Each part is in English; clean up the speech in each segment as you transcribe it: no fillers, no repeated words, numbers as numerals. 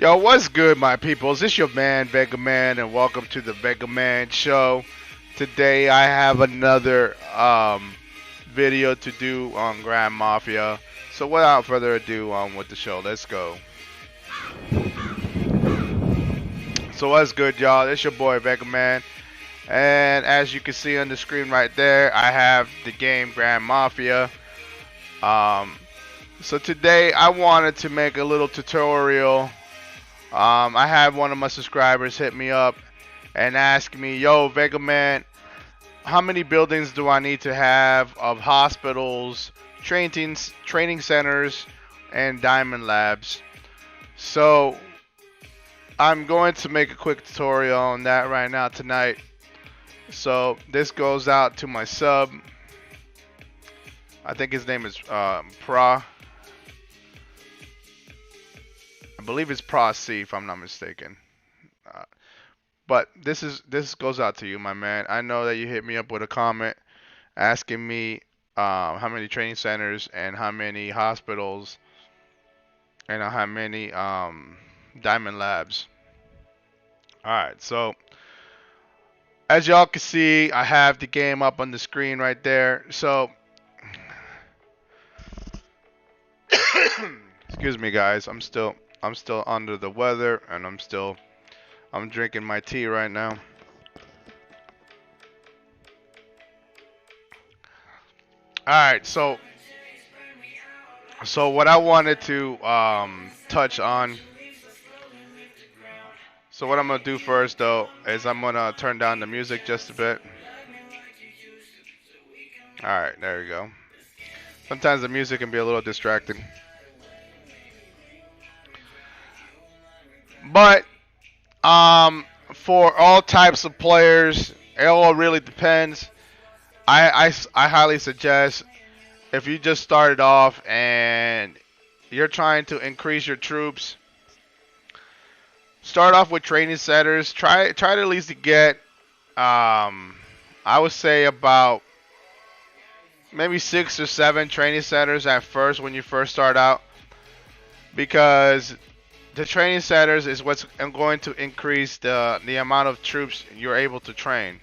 Yo, what's good, my peoples? It's your man, Vega Man, and welcome to the Vega Man Show. Today, I have another video to do on GrandMafia. So, without further ado, on with the show. Let's go. So, what's good, y'all? It's your boy, Vega Man. And as you can see on the screen right there, I have the game GrandMafia. Um, so, today, I wanted to make a little tutorial. I had one of my subscribers hit me up and ask me, "Yo, Vega Man, how many buildings do I need to have of hospitals, training centers, and diamond labs?" So I'm going to make a quick tutorial on that right now tonight. So this goes out to my sub. I think his name is Pra. I believe it's Pra C, if I'm not mistaken. Uh, But this goes out to you, my man. I know that you hit me up with a comment asking me how many training centers and how many hospitals and how many diamond labs. All right, so as y'all can see, I have the game up on the screen right there. So excuse me, guys. I'm still under the weather, and I'm drinking my tea right now. All right, so what I wanted to touch on. So what I'm gonna do first though is I'm gonna turn down the music just a bit. All right, there we go. Sometimes the music can be a little distracting, but for all types of players, it all really depends. I highly suggest if you just started off and you're trying to increase your troops, start off with training centers. Try to at least get I would say about maybe 6 or 7 training centers at first when you first start out, because the training centers is what's going to increase the amount of troops you're able to train.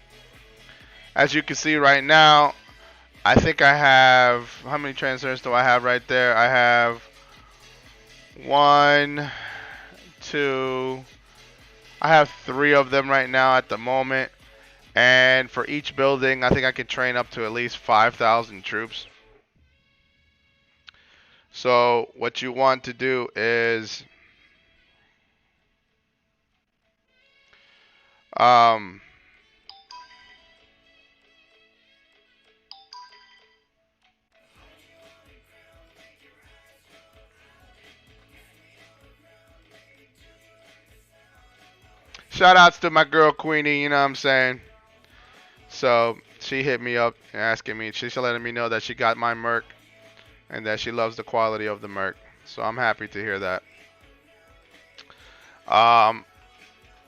As you can see right now, I think I have, how many training centers do I have right there? I have one, two, I have 3 of them right now at the moment. And for each building, I think I could train up to at least 5,000 troops. So what you want to do is um, shout outs to my girl Queenie, you know what I'm saying? So she hit me up asking me, she's letting me know that she got my Merc and that she loves the quality of the Merc. So I'm happy to hear that. Um,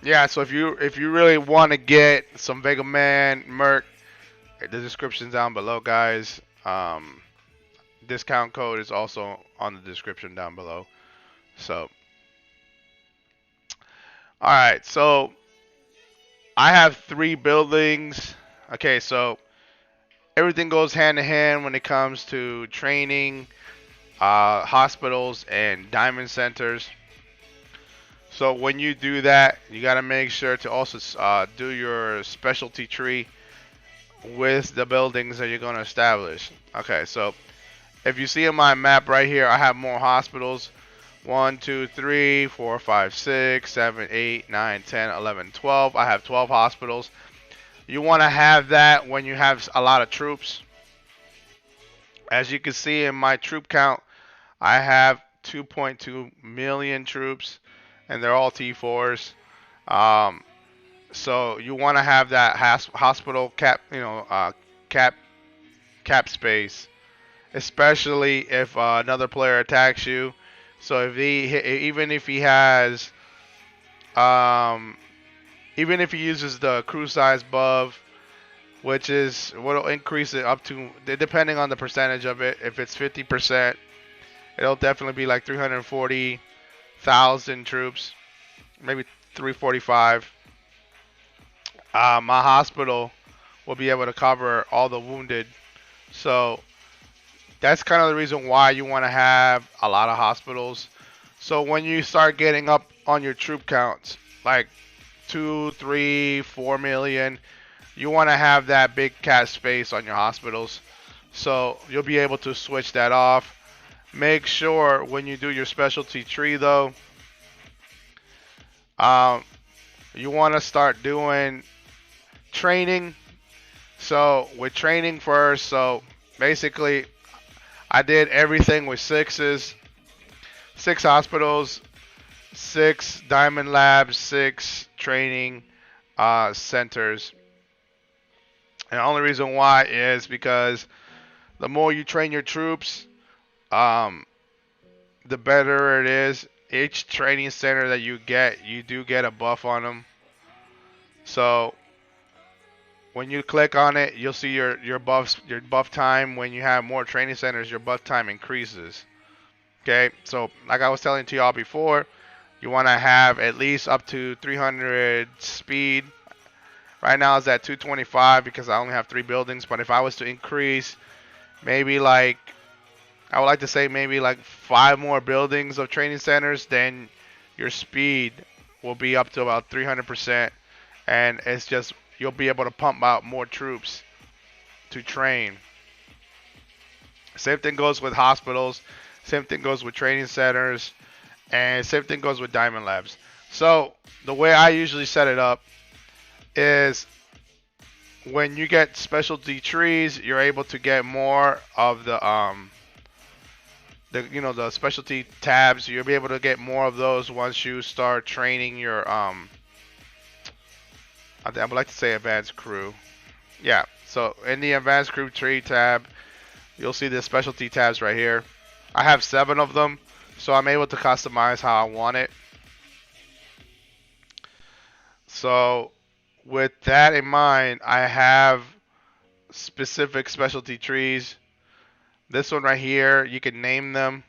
yeah, so if you really want to get some Vega Man Merc, the description's down below, guys. Discount code is also on the description down below. So, all right, so I have 3 buildings. Okay, so everything goes hand in hand when it comes to training, hospitals, and diamond centers. So when you do that, you got to make sure to also do your specialty tree with the buildings that you're going to establish. Okay, so if you see on my map right here, I have more hospitals. 1, 2, 3, 4, 5, 6, 7, 8, 9, 10, 11, 12. I have 12 hospitals. You want to have that when you have a lot of troops. As you can see in my troop count, I have 2.2 million troops, and they're all T4s. Um, so you want to have that hospital cap, cap space, especially if another player attacks you. So if even if he has, um, even if he uses the crew size buff, which is what'll increase it up to, depending on the percentage of it. If it's 50%, it'll definitely be like 340,000 troops. maybe 345. My hospital will be able to cover all the wounded. So that's kind of the reason why you want to have a lot of hospitals. So when you start getting up on your troop counts, like 2, 3, 4 million, you want to have that big cat space on your hospitals. So you'll be able to switch that off. Make sure when you do your specialty tree though, um, you want to start doing training. So with training first, so basically I did everything with sixes, 6 hospitals, 6 diamond labs, 6 training centers. And the only reason why is because the more you train your troops, um, the better it is. Each training center that you get, you do get a buff on them. So when you click on it, you'll see your buff time. When you have more training centers, your buff time increases. Okay, so like I was telling to y'all before, you want to have at least up to 300 speed. Right now it's at 225 because I only have 3 buildings. But if I was to increase, maybe like I would like to say maybe like 5 more buildings of training centers, then your speed will be up to about 300%, and it's just you'll be able to pump out more troops to train. Same thing goes with hospitals. Same thing goes with training centers, and same thing goes with diamond labs. So the way I usually set it up is when you get specialty trees, you're able to get more of the specialty tabs. You'll be able to get more of those once you start training your I would like to say advanced crew. Yeah. So in the advanced crew tree tab, you'll see the specialty tabs right here. I have 7 of them, so I'm able to customize how I want it. So with that in mind, I have specific specialty trees. This one right here, you can name them.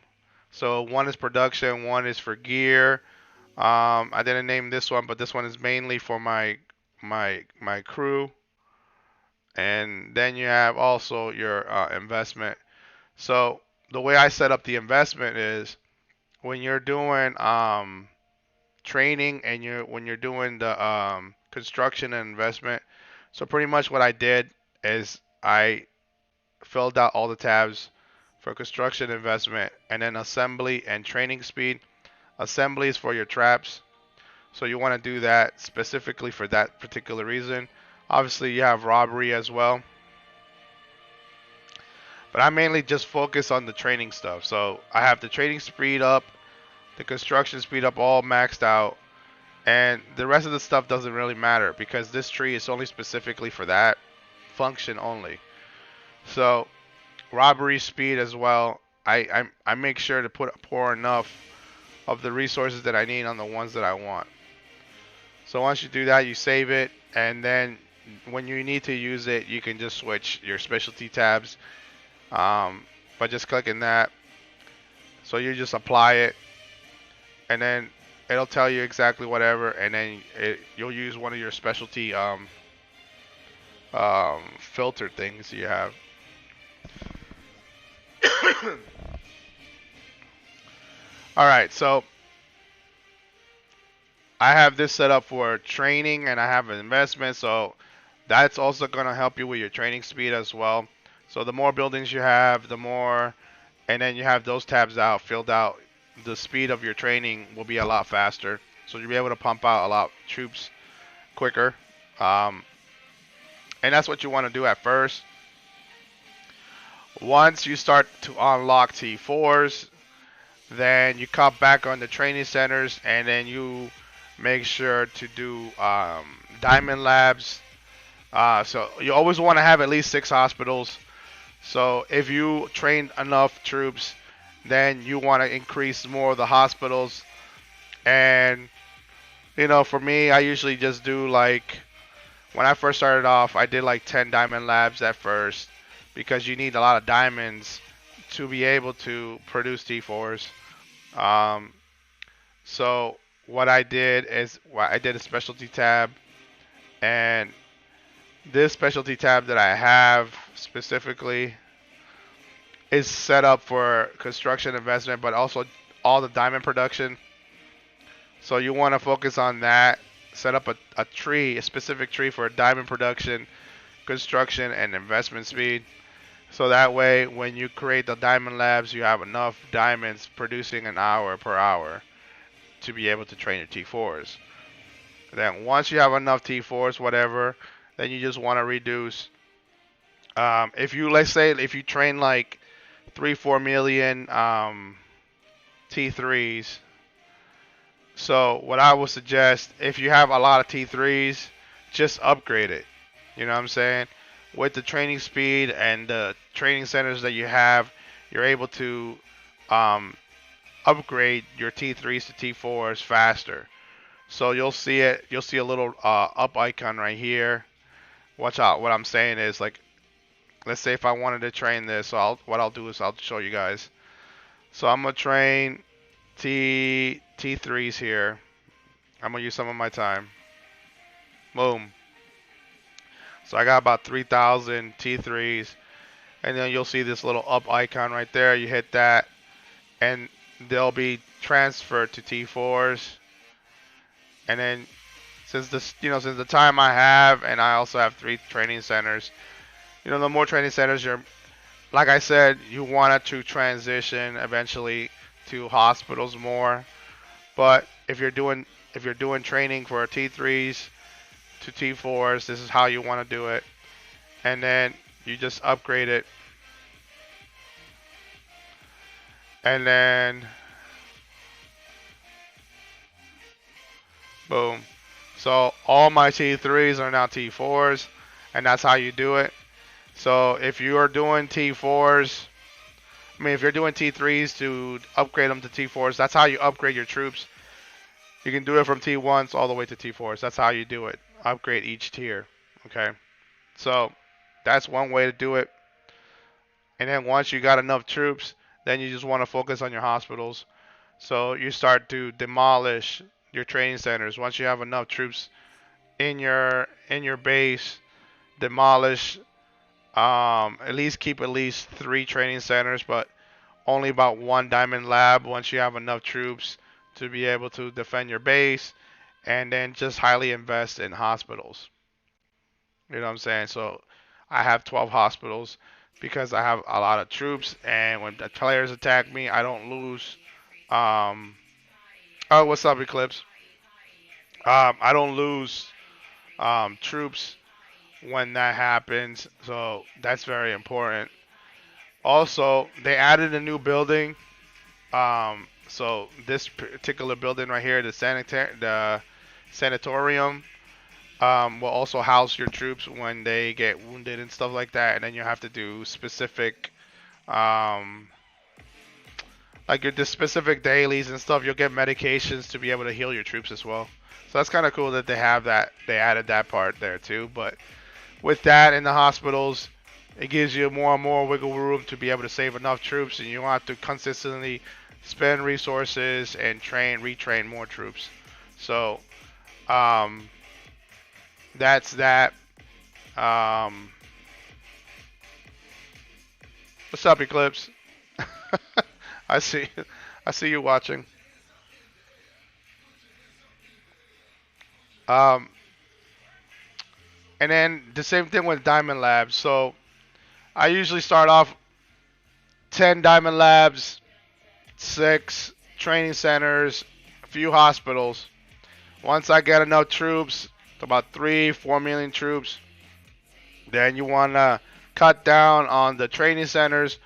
So one is production, one is for gear. I didn't name this one, but this one is mainly for my crew. And then you have also your investment. So the way I set up the investment is when you're doing training and when you're doing the construction and investment. So pretty much what I did is I filled out all the tabs for construction investment and then assembly and training speed. Assembly is for your traps. So you want to do that specifically for that particular reason. Obviously you have robbery as well. But I mainly just focus on the training stuff. So I have the training speed up, the construction speed up all maxed out. And the rest of the stuff doesn't really matter because this tree is only specifically for that function only. So robbery speed as well. I make sure to pour enough of the resources that I need on the ones that I want. So once you do that, you save it, and then when you need to use it, you can just switch your specialty tabs by just clicking that. So you just apply it, and then it'll tell you exactly whatever, and then you'll use one of your specialty filter things you have. All right, so I have this set up for training, and I have an investment, so that's also going to help you with your training speed as well. So the more buildings you have, the more, and then you have those tabs out, filled out, the speed of your training will be a lot faster. So you'll be able to pump out a lot of troops quicker. Um, and that's what you want to do at first. Once you start to unlock T4s, then you cut back on the training centers, and then you make sure to do diamond labs. So you always want to have at least 6 hospitals. So if you train enough troops, then you want to increase more of the hospitals. And for me, I usually just do like when I first started off, I did like 10 diamond labs at first because you need a lot of diamonds to be able to produce T4s. Um, so what I did is I did a specialty tab, and this specialty tab that I have specifically is set up for construction investment, but also all the diamond production. So you want to focus on that. Set up a tree, a specific tree for diamond production, construction, and investment speed. So that way, when you create the diamond labs, you have enough diamonds producing an hour per hour to be able to train your T4s. Then once you have enough T4s, whatever, then you just want to reduce. If you let's say if you train like 3-4 million T3s, so what I would suggest, if you have a lot of T3s, just upgrade it. You know what I'm saying? With the training speed and the training centers that you have, you're able to um, upgrade your T3s to T4s faster. So you'll see it. You'll see a little up icon right here. Watch out. What I'm saying is like, let's say if I wanted to train this, so what I'll do is I'll show you guys. So I'm gonna train T3s here. I'm gonna use some of my time. Boom. So I got about 3,000 T3s, and then you'll see this little up icon right there. You hit that, and they'll be transferred to T4s. And then since this, since the time I have, and I also have 3 training centers. The more training centers you're, like I said, you want to transition eventually to hospitals more. But if you're doing training for T3s to T4s, this is how you want to do it. And then you just upgrade it. And then boom. So all my T3s are now T4s, and that's how you do it. So if you are doing T4s, if you're doing T3s to upgrade them to T4s, that's how you upgrade your troops. You can do it from T1s all the way to T4s. That's how you do it. Upgrade each tier. Okay. So that's one way to do it. And then once you got enough troops, then you just want to focus on your hospitals. So you start to demolish your training centers. Once you have enough troops in your base, demolish. At least keep at least 3 training centers, but only about 1 diamond lab once you have enough troops to be able to defend your base, and then just highly invest in hospitals. You know what I'm saying? So I have 12 hospitals because I have a lot of troops, and when the players attack me, I don't lose. Um, oh, what's up, Eclipse? I don't lose troops when that happens, so that's very important. Also, they added a new building. So this particular building right here, the sanatorium, will also house your troops when they get wounded and stuff like that. And then you have to do specific, um, like the specific dailies and stuff. You'll get medications to be able to heal your troops as well. So that's kind of cool that they have that. They added that part there too. But with that in the hospitals, it gives you more and more wiggle room to be able to save enough troops, and you don't have to consistently spend resources and retrain more troops. So um, that's that. Um, what's up, Eclipse? I see, I see you watching. Um, and then the same thing with Diamond Labs. So I usually start off 10 Diamond Labs, 6 training centers, a few hospitals. Once I get enough troops, about 3-4 million troops, then you want to cut down on the training centers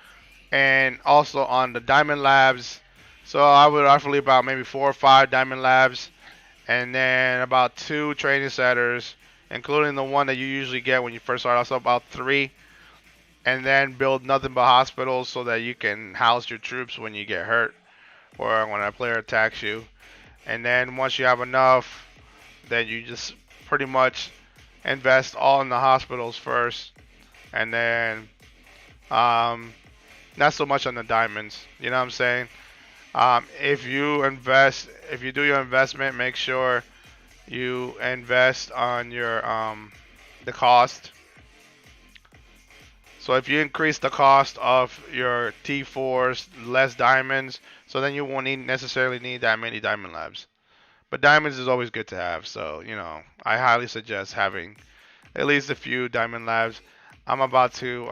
and also on the diamond labs. So I would roughly about maybe 4 or 5 diamond labs, and then about 2 training centers, including the one that you usually get when you first start off. So about 3, and then build nothing but hospitals so that you can house your troops when you get hurt or when a player attacks you. And then once you have enough, then you just pretty much invest all in the hospitals first, and then um, not so much on the diamonds. You know what I'm saying? If you do your investment, make sure you invest on your the cost. So if you increase the cost of your T4s, less diamonds, so then you won't necessarily need that many diamond labs. But diamonds is always good to have, so I highly suggest having at least a few diamond labs. I'm about to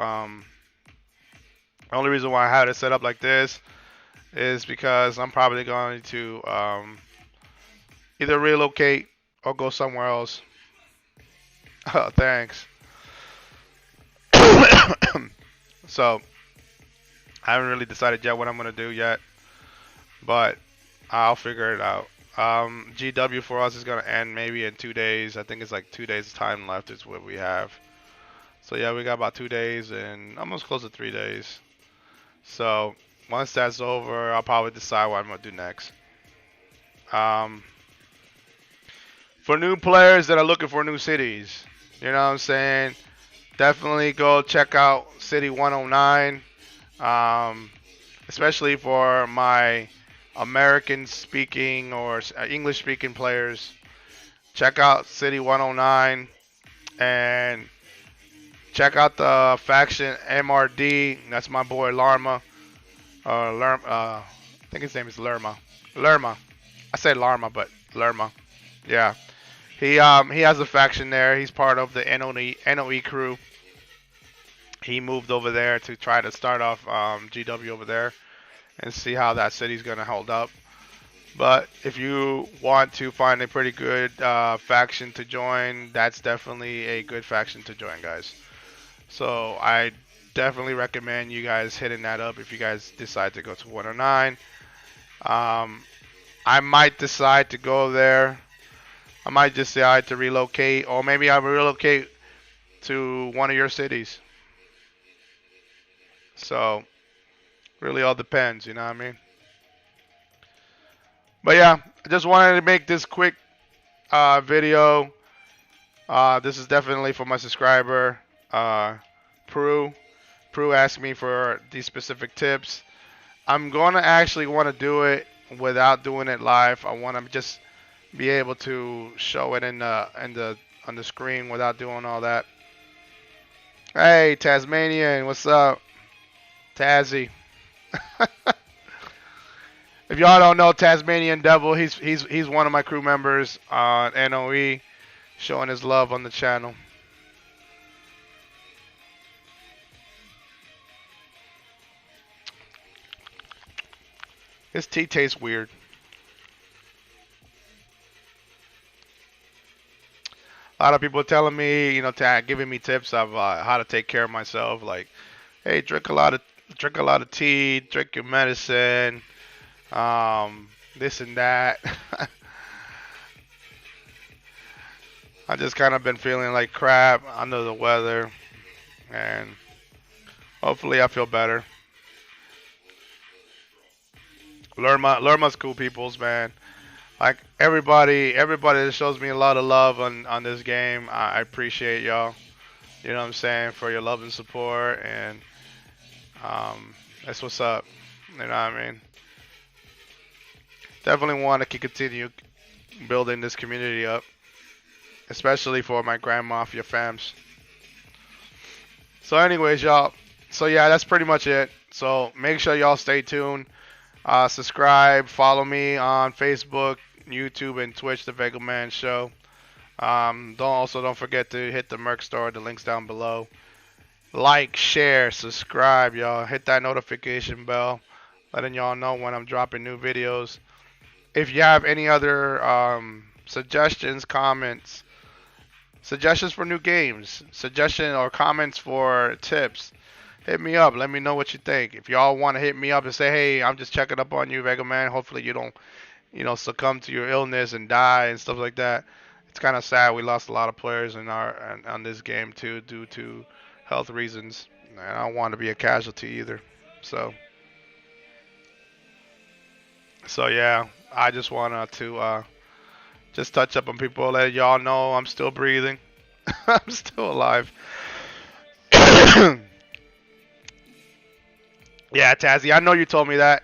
the only reason why I had it set up like this is because I'm probably going to either relocate or go somewhere else. Oh, thanks. So I haven't really decided yet what I'm gonna do yet, but I'll figure it out. GW for us is gonna end maybe in 2 days. I think it's like 2 days time left is what we have. So yeah, we got about 2 days and almost close to 3 days. So once that's over, I'll probably decide what I'm gonna do next. Um, for new players that are looking for new cities, you know what I'm saying? Definitely go check out City 109. Especially for my American speaking or English speaking players. Check out City 109 and check out the faction MRD. That's my boy Larma. I think his name is Lerma. Lerma. I said Larma, but Lerma. Yeah. He has a faction there. He's part of the NOE crew. He moved over there to try to start off GW over there and see how that city's gonna hold up. But if you want to find a pretty good faction to join, that's definitely a good faction to join, guys. So I definitely recommend you guys hitting that up if you guys decide to go to 109. I might decide to go there. I might decide to relocate, or maybe I'll relocate to one of your cities. So really all depends, you know what I mean? But yeah, I just wanted to make this quick video. This is definitely for my subscriber, Prue. Prue asked me for these specific tips. I'm gonna actually want to do it without doing it live. I want to just be able to show it on the screen without doing all that. Hey, Tasmanian, what's up, Tazzy? If y'all don't know Tasmanian Devil, he's one of my crew members on NOE, showing his love on the channel. His tea tastes weird. A lot of people telling me, giving me tips of how to take care of myself. Like, hey, drink a lot of tea, drink your medicine, this and that. I just kind of been feeling like crap, under the weather, and hopefully I feel better. Lerma's cool peoples, man. Like everybody that shows me a lot of love on this game, I appreciate y'all. You know what I'm saying, for your love and support, and that's what's up. You know what I mean? Definitely want to continue building this community up, especially for my GrandMafia fams. So anyways, y'all. So yeah, that's pretty much it. So make sure y'all stay tuned. Subscribe, follow me on Facebook, YouTube, and Twitch, The Vega Man Show. Don't forget to hit the Merc Store. The link's down below. Like, share, subscribe, y'all. Hit that notification bell, letting y'all know when I'm dropping new videos. If you have any other suggestions, comments, suggestions for new games, suggestions or comments for tips, hit me up. Let me know what you think. If y'all want to hit me up and say, hey, I'm just checking up on you, Vega Man. Hopefully you don't, succumb to your illness and die and stuff like that. It's kind of sad. We lost a lot of players on this game too due to health reasons. And I don't want to be a casualty either. So yeah, I just wanted to just touch up on people, let y'all know I'm still breathing. I'm still alive. Yeah, Tazzy, I know you told me that.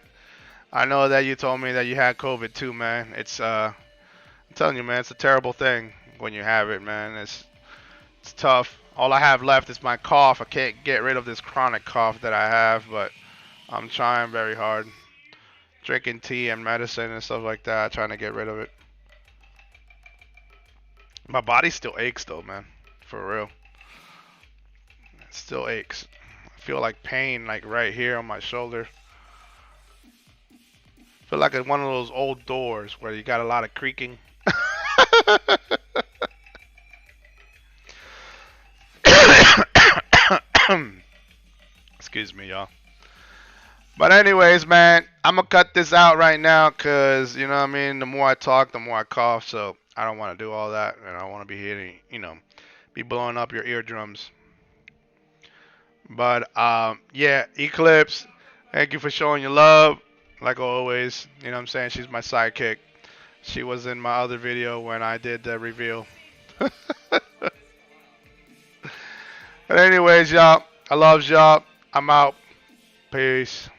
I know that you told me that you had COVID too, man. I'm telling you, man, it's a terrible thing when you have it, man. It's tough. All I have left is my cough. I can't get rid of this chronic cough that I have, but I'm trying very hard. Drinking tea and medicine and stuff like that, trying to get rid of it. My body still aches though, man. For real. It still aches. I feel like pain like right here on my shoulder. I feel like it's one of those old doors where you got a lot of creaking. Excuse me, y'all. But anyways, man, I'm gonna cut this out right now because you know what I mean. The more I talk, the more I cough. So I don't want to do all that, and I don't want to be hitting, be blowing up your eardrums. But yeah, Eclipse, thank you for showing your love. Like always, you know what I'm saying. She's my sidekick. She was in my other video when I did the reveal. But anyways, y'all, I love y'all. I'm out. Peace.